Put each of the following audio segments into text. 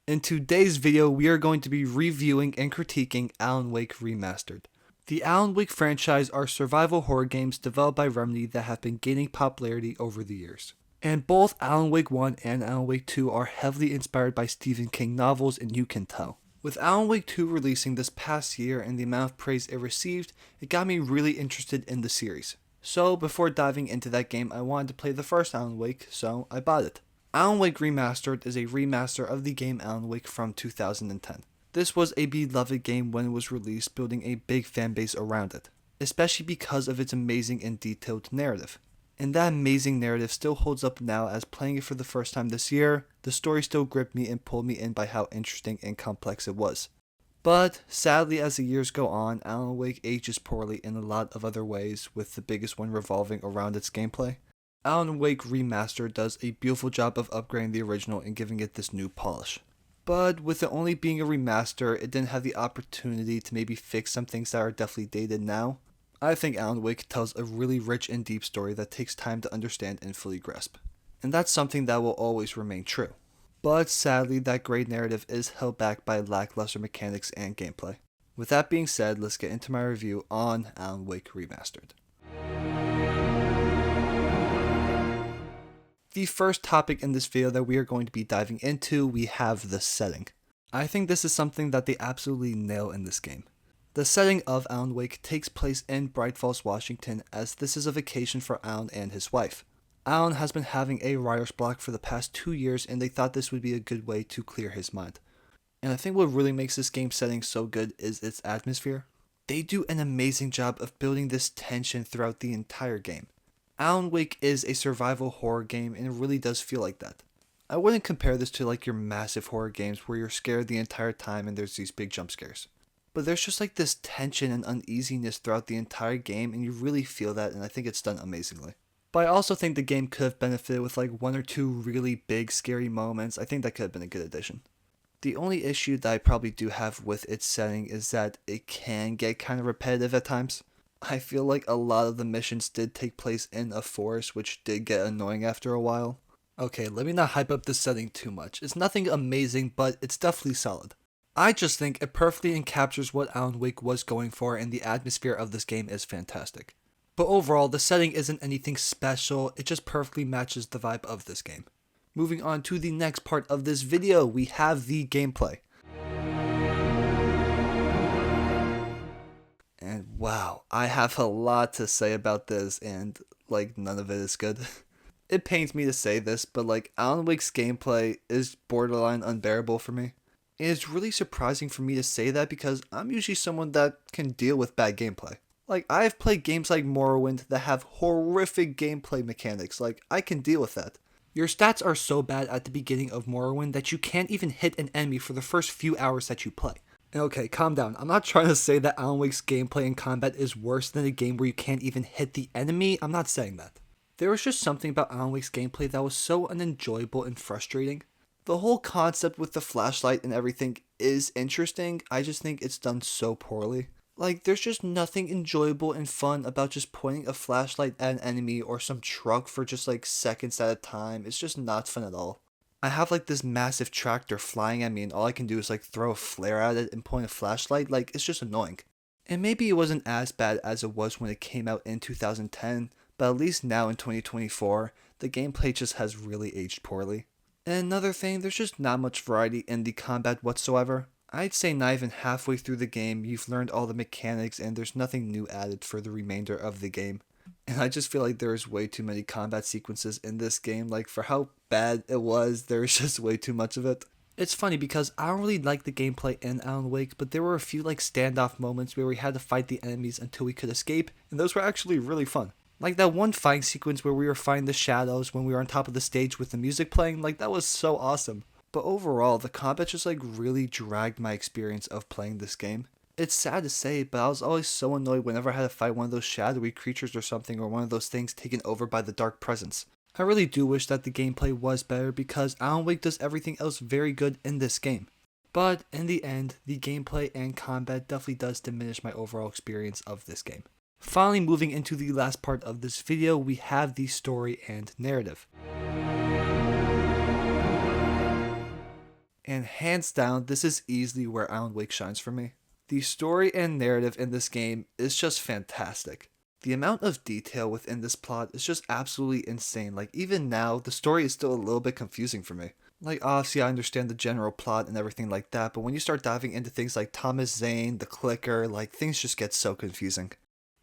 In today's video, we are going to be reviewing and critiquing Alan Wake Remastered. The Alan Wake franchise are survival horror games developed by Remedy that have been gaining popularity over the years. And both Alan Wake 1 and Alan Wake 2 are heavily inspired by Stephen King novels, and you can tell. With Alan Wake 2 releasing this past year and the amount of praise it received, it got me really interested in the series. So before diving into that game, I wanted to play the first Alan Wake, so I bought it. Alan Wake Remastered is a remaster of the game Alan Wake from 2010. This was a beloved game when it was released, building a big fanbase around it, especially because of its amazing and detailed narrative. And that amazing narrative still holds up now, as playing it for the first time this year, the story still gripped me and pulled me in by how interesting and complex it was. But sadly, as the years go on, Alan Wake ages poorly in a lot of other ways, with the biggest one revolving around its gameplay. Alan Wake Remastered does a beautiful job of upgrading the original and giving it this new polish. But with it only being a remaster, it didn't have the opportunity to maybe fix some things that are definitely dated now. I think Alan Wake tells a really rich and deep story that takes time to understand and fully grasp. And that's something that will always remain true. But sadly, that great narrative is held back by lackluster mechanics and gameplay. With that being said, let's get into my review on Alan Wake Remastered. The first topic in this video that we are going to be diving into, we have the setting. I think this is something that they absolutely nail in this game. The setting of Alan Wake takes place in Bright Falls, Washington, as this is a vacation for Alan and his wife. Alan has been having a writer's block for the past 2 years, and they thought this would be a good way to clear his mind. And I think what really makes this game setting so good is its atmosphere. They do an amazing job of building this tension throughout the entire game. Alan Wake is a survival horror game, and it really does feel like that. I wouldn't compare this to like your massive horror games where you're scared the entire time and there's these big jump scares. But there's just like this tension and uneasiness throughout the entire game, and you really feel that, and I think it's done amazingly. But I also think the game could have benefited with like 1 or 2 really big scary moments. I think that could have been a good addition. The only issue that I probably do have with its setting is that it can get kind of repetitive at times. I feel like a lot of the missions did take place in a forest, which did get annoying after a while. Okay, let me not hype up this setting too much. It's nothing amazing, but it's definitely solid. I just think it perfectly encaptures what Alan Wake was going for, and the atmosphere of this game is fantastic. But overall, the setting isn't anything special, it just perfectly matches the vibe of this game. Moving on to the next part of this video, we have the gameplay. And wow, I have a lot to say about this, and like none of it is good. It pains me to say this, but like Alan Wake's gameplay is borderline unbearable for me. And it's really surprising for me to say that because I'm usually someone that can deal with bad gameplay. Like, I've played games like Morrowind that have horrific gameplay mechanics. Like, I can deal with that. Your stats are so bad at the beginning of Morrowind that you can't even hit an enemy for the first few hours that you play. And okay, calm down. I'm not trying to say that Alan Wake's gameplay and combat is worse than a game where you can't even hit the enemy. I'm not saying that. There was just something about Alan Wake's gameplay that was so unenjoyable and frustrating. The whole concept with the flashlight and everything is interesting. I just think it's done so poorly. Like, there's just nothing enjoyable and fun about just pointing a flashlight at an enemy or some truck for just like seconds at a time. It's just not fun at all. I have like this massive tractor flying at me, and all I can do is like throw a flare at it and point a flashlight. Like, it's just annoying. And maybe it wasn't as bad as it was when it came out in 2010, but at least now in 2024, the gameplay just has really aged poorly. And another thing, there's just not much variety in the combat whatsoever. I'd say not even halfway through the game, you've learned all the mechanics and there's nothing new added for the remainder of the game. And I just feel like there's way too many combat sequences in this game. Like, for how bad it was, there's just way too much of it. It's funny because I don't really like the gameplay in Alan Wake, but there were a few like standoff moments where we had to fight the enemies until we could escape, and those were actually really fun. Like that one fight sequence where we were fighting the shadows when we were on top of the stage with the music playing, like that was so awesome. But overall, the combat just like really dragged my experience of playing this game. It's sad to say, but I was always so annoyed whenever I had to fight one of those shadowy creatures or something, or one of those things taken over by the dark presence. I really do wish that the gameplay was better because Alan Wake does everything else very good in this game. But in the end, the gameplay and combat definitely does diminish my overall experience of this game. Finally, moving into the last part of this video, we have the story and narrative. And hands down, this is easily where Alan Wake shines for me. The story and narrative in this game is just fantastic. The amount of detail within this plot is just absolutely insane. Like, even now, the story is still a little bit confusing for me. Like, obviously, I understand the general plot and everything like that, but when you start diving into things like Thomas Zane, the clicker, like, things just get so confusing.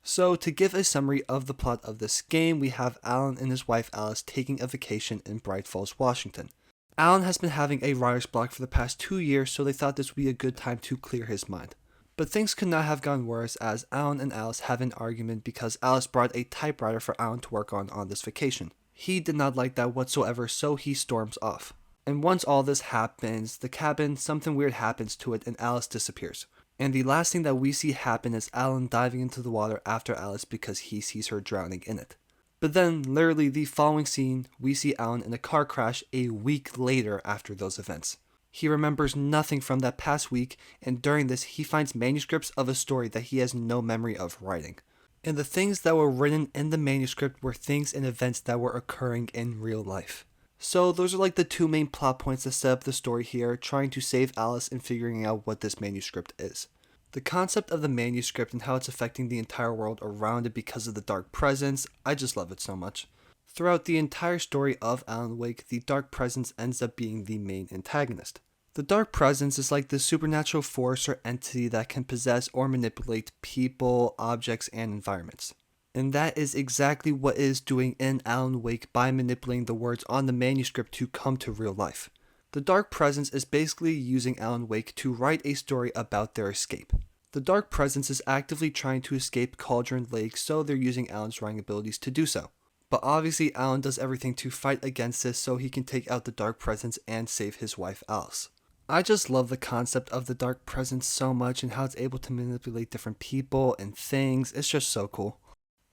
So, to give a summary of the plot of this game, we have Alan and his wife Alice taking a vacation in Bright Falls, Washington. Alan has been having a writer's block for the past 2 years, so they thought this would be a good time to clear his mind. But things could not have gone worse, as Alan and Alice have an argument because Alice brought a typewriter for Alan to work on this vacation. He did not like that whatsoever, so he storms off. And once all this happens, the cabin, something weird happens to it and Alice disappears. And the last thing that we see happen is Alan diving into the water after Alice because he sees her drowning in it. But then, literally the following scene, we see Alan in a car crash a week later after those events. He remembers nothing from that past week, and during this, he finds manuscripts of a story that he has no memory of writing. And the things that were written in the manuscript were things and events that were occurring in real life. So those are like the two main plot points that set up the story here, trying to save Alice and figuring out what this manuscript is. The concept of the manuscript and how it's affecting the entire world around it because of the dark presence, I just love it so much. Throughout the entire story of Alan Wake, the dark presence ends up being the main antagonist. The dark presence is like this supernatural force or entity that can possess or manipulate people, objects, and environments. And that is exactly what it is doing in Alan Wake by manipulating the words on the manuscript to come to real life. The dark presence is basically using Alan Wake to write a story about their escape. The dark presence is actively trying to escape Cauldron Lake, so they're using Alan's writing abilities to do so. But obviously Alan does everything to fight against this so he can take out the dark presence and save his wife Alice. I just love the concept of the dark presence so much and how it's able to manipulate different people and things. It's just so cool.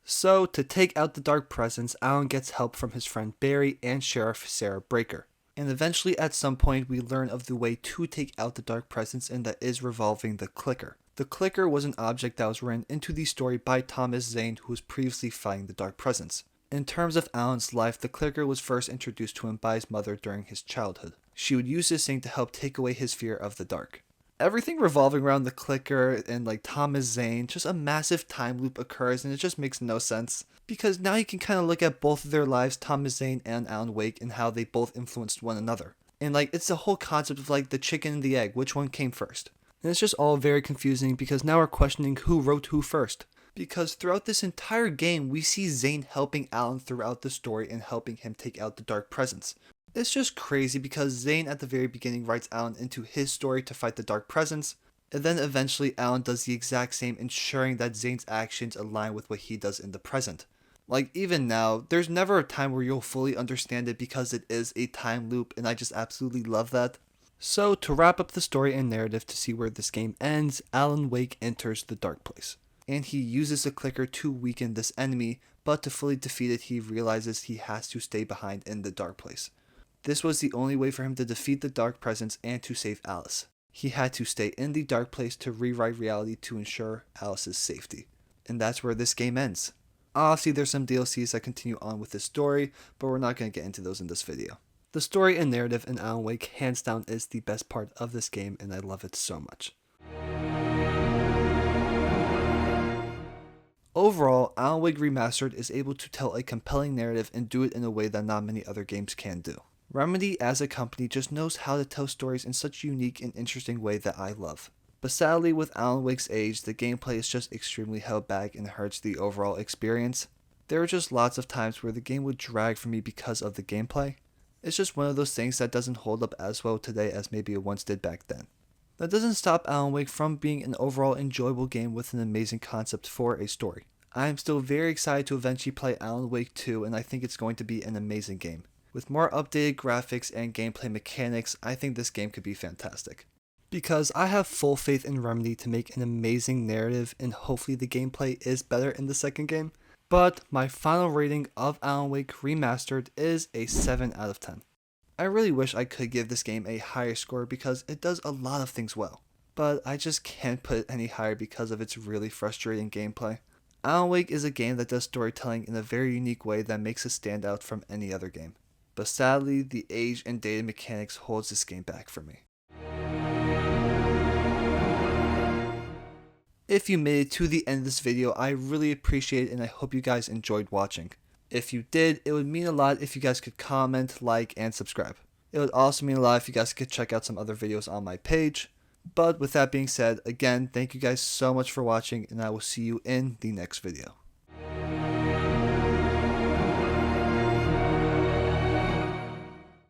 So, to take out the dark presence, Alan gets help from his friend Barry and Sheriff Sarah Breaker. And eventually at some point we learn of the way to take out the dark presence, and that is revolving the clicker. The clicker was an object that was written into the story by Thomas Zane, who was previously fighting the dark presence. In terms of Alan's life, the clicker was first introduced to him by his mother during his childhood. She would use this thing to help take away his fear of the dark. Everything revolving around the clicker and like Thomas Zane, just a massive time loop occurs, and it just makes no sense. Because now you can kind of look at both of their lives, Thomas Zane and Alan Wake, and how they both influenced one another. And like, it's the whole concept of like the chicken and the egg, which one came first. And it's just all very confusing because now we're questioning who wrote who first. Because throughout this entire game, we see Zane helping Alan throughout the story and helping him take out the dark presence. It's just crazy because Zane at the very beginning writes Alan into his story to fight the dark presence, and then eventually Alan does the exact same, ensuring that Zane's actions align with what he does in the present. Like, even now, there's never a time where you'll fully understand it because it is a time loop, and I just absolutely love that. So, to wrap up the story and narrative to see where this game ends, Alan Wake enters the dark place. And he uses the clicker to weaken this enemy, but to fully defeat it he realizes he has to stay behind in the dark place. This was the only way for him to defeat the dark presence and to save Alice. He had to stay in the dark place to rewrite reality to ensure Alice's safety. And that's where this game ends. Obviously there's some DLCs that continue on with this story, but we're not going to get into those in this video. The story and narrative in Alan Wake hands down is the best part of this game, and I love it so much. Overall, Alan Wake Remastered is able to tell a compelling narrative and do it in a way that not many other games can do. Remedy as a company just knows how to tell stories in such a unique and interesting way that I love. But sadly, with Alan Wake's age, the gameplay is just extremely held back and hurts the overall experience. There are just lots of times where the game would drag for me because of the gameplay. It's just one of those things that doesn't hold up as well today as maybe it once did back then. That doesn't stop Alan Wake from being an overall enjoyable game with an amazing concept for a story. I am still very excited to eventually play Alan Wake 2, and I think it's going to be an amazing game. With more updated graphics and gameplay mechanics, I think this game could be fantastic. Because I have full faith in Remedy to make an amazing narrative, and hopefully the gameplay is better in the second game. But my final rating of Alan Wake Remastered is a 7 out of 10. I really wish I could give this game a higher score because it does a lot of things well. But I just can't put it any higher because of its really frustrating gameplay. Alan Wake is a game that does storytelling in a very unique way that makes it stand out from any other game. But sadly, the age and data mechanics holds this game back for me. If you made it to the end of this video, I really appreciate it and I hope you guys enjoyed watching. If you did, it would mean a lot if you guys could comment, like, and subscribe. It would also mean a lot if you guys could check out some other videos on my page. But with that being said, again, thank you guys so much for watching and I will see you in the next video.